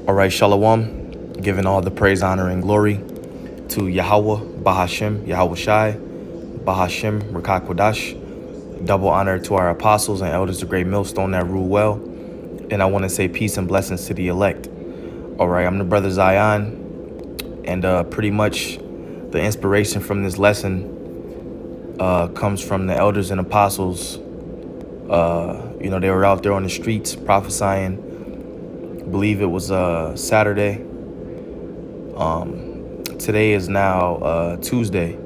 All right, Shalom, giving all the praise, honor, and glory to Yahawah, Bahasham, Yahawashi, Bahasham, Qadash. Double honor to our apostles and elders of Greatmillstone that rule well. And I want to say peace and blessings to the elect. All right, I'm the brother Zion, and pretty much the inspiration from this lesson comes from the elders and apostles. They were out there on the streets prophesying. I believe it was Saturday. Today is now Tuesday.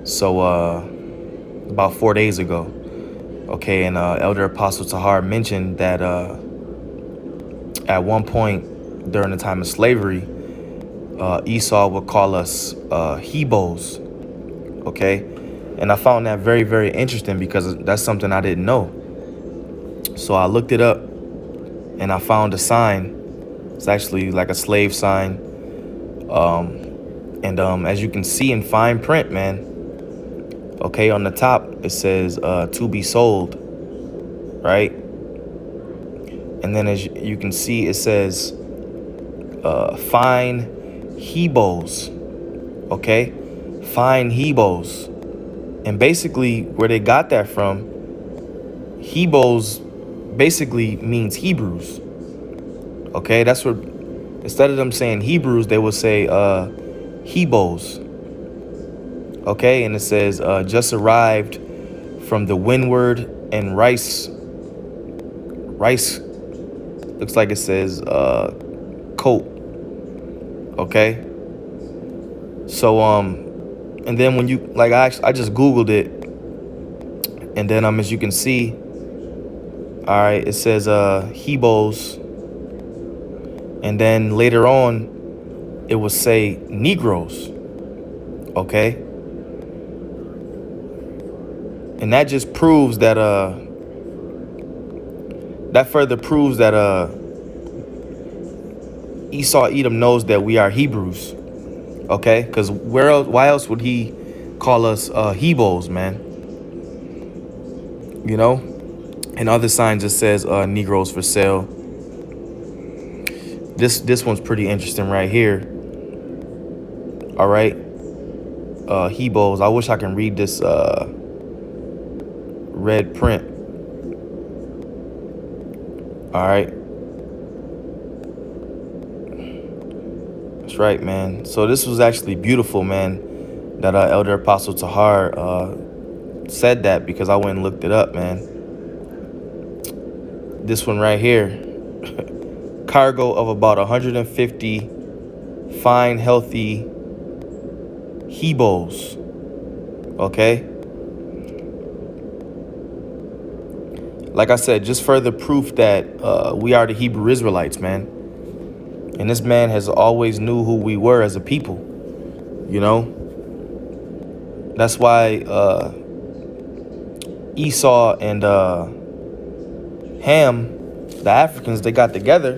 So about 4 days ago. Okay, and Elder Apostle Tahar mentioned that at one point during the time of slavery, Esau would call us Heeboes. Okay, and I found that very, very interesting because that's something I didn't know. So I looked it up and I found a sign. It's actually like a slave sign. As you can see in fine print, man, okay, on the top it says to be sold, right? And then as you can see, it says fine Heeboes, okay? Fine Heeboes. And basically where they got that from, Heeboes basically means Hebrews. Okay, that's what, instead of them saying Hebrews, they would say Heeboes. Okay, and it says just arrived from the windward and rice, looks like it says coat. Okay, so and then when you, like, I just Googled it, and then as you can see, all right, it says Heeboes, and then later on it will say Negroes. Okay, and that just proves that that further proves that Esau Edom knows that we are Hebrews. Okay, because why else would he call us Heeboes, man? You know, and other signs it says Negroes for sale. This one's pretty interesting right here. All right, Heeboes. I wish I can read this red print. All right, that's right, man. So this was actually beautiful, man, that Elder Apostle Tahar said that, because I went and looked it up, man. This one right here, cargo of about 150 fine, healthy Heeboes. Okay, like I said, just further proof that we are the Hebrew Israelites, man. And this man has always knew who we were as a people. You know, that's why Esau and Ham, the Africans, they got together,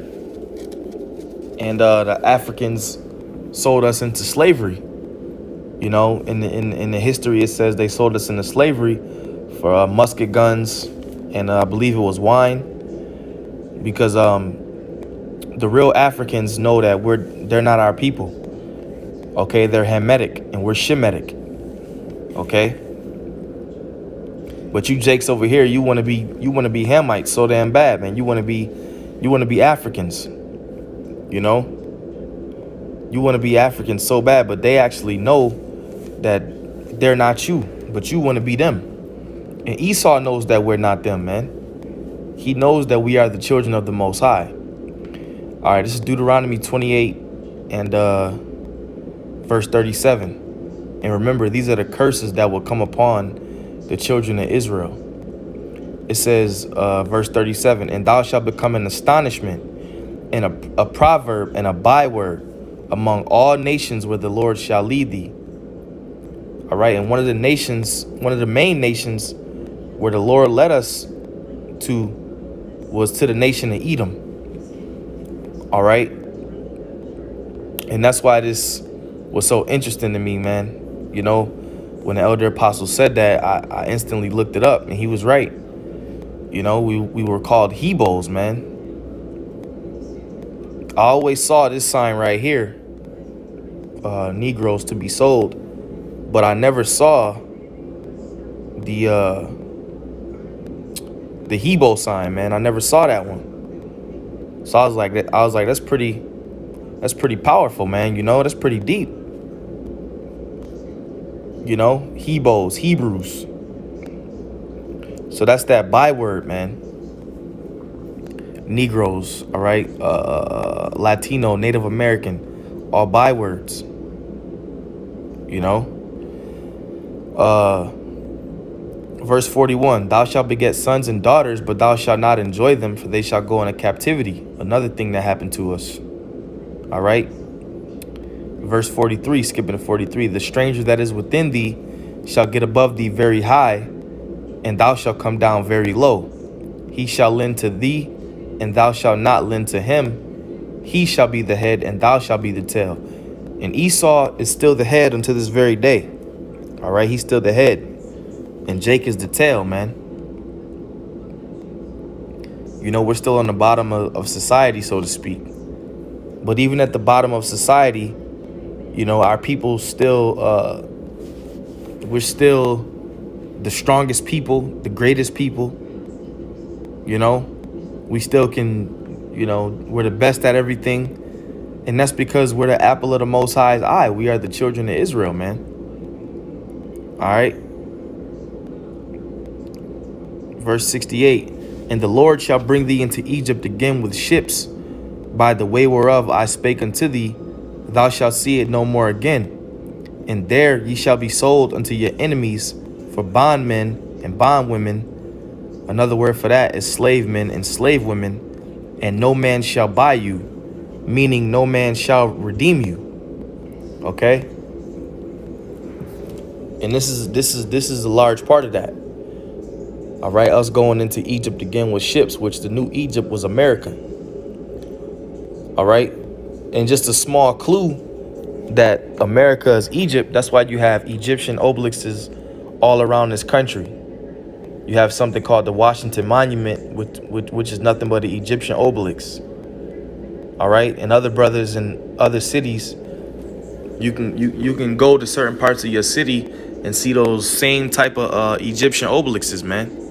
and the Africans sold us into slavery. You know, in the history, it says they sold us into slavery for musket guns, and I believe it was wine, because the real Africans know that they're not our people. Okay, they're Hamitic and we're Shemitic. Okay, but you Jakes over here, you want to be Hamites so damn bad, man. You want to be Africans. You know, you want to be Africans so bad, but they actually know that they're not you, but you want to be them. And Esau knows that we're not them, man. He knows that we are the children of the Most High. All right, this is Deuteronomy 28 and verse 37. And remember, these are the curses that will come upon the children of Israel. It says, verse 37, and thou shalt become an astonishment and a proverb and a byword among all nations where the Lord shall lead thee. All right, and one of the main nations where the Lord led us to was to the nation of Edom. All right, and that's why this was so interesting to me, man. You know, when the elder apostle said that, I instantly looked it up, and he was right. You know, we were called Heeboes, man. I always saw this sign right here, Negroes to be sold, but I never saw the Heebo sign, man. I never saw that one. So I was like, that's pretty powerful, man. You know, that's pretty deep. You know, Heeboes, Hebrews. So that's that byword, man. Negroes, all right, Latino, Native American, all bywords. You know, verse 41, thou shalt beget sons and daughters, but thou shalt not enjoy them, for they shall go into captivity. Another thing that happened to us. All right. Verse 43, skipping to 43, the stranger that is within thee shall get above thee very high, and thou shalt come down very low. He shall lend to thee, and thou shalt not lend to him. He shall be the head, and thou shalt be the tail. And Esau is still the head unto this very day. All right, he's still the head. And Jake is the tail, man. You know, we're still on the bottom of society, so to speak. But even at the bottom of society, you know, our people still, we're still the strongest people, the greatest people. You know, we still can, you know, we're the best at everything. And that's because we're the apple of the Most High's eye. We are the children of Israel, man. All right. Verse 68, and the Lord shall bring thee into Egypt again with ships, by the way whereof I spake unto thee, thou shalt see it no more again. And there ye shall be sold unto your enemies for bondmen and bondwomen. Another word for that is slave men and slave women. And no man shall buy you, meaning no man shall redeem you. Okay? And this is a large part of that. All right, us going into Egypt again with ships, which the new Egypt was America. All right. And just a small clue that America is Egypt. That's why you have Egyptian obelisks all around this country. You have something called the Washington Monument, which is nothing but an Egyptian obelisk. All right. And other brothers in other cities, you can go to certain parts of your city and see those same type of Egyptian obelisks, man.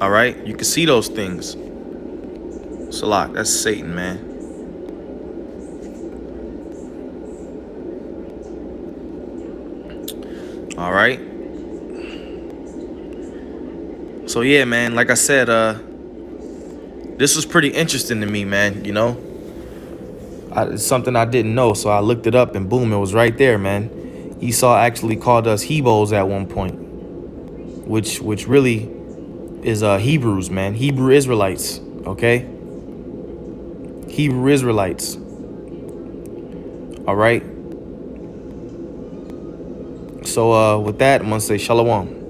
All right, you can see those things. Salak, that's Satan, man. All right. So yeah, man, like I said, this was pretty interesting to me, man. You know, it's something I didn't know, so I looked it up, and boom, it was right there, man. Esau actually called us Heeboes at one point, which really is Hebrews, man. Hebrew Israelites, okay? Hebrew Israelites. All right. So with that, I'm gonna say shalom.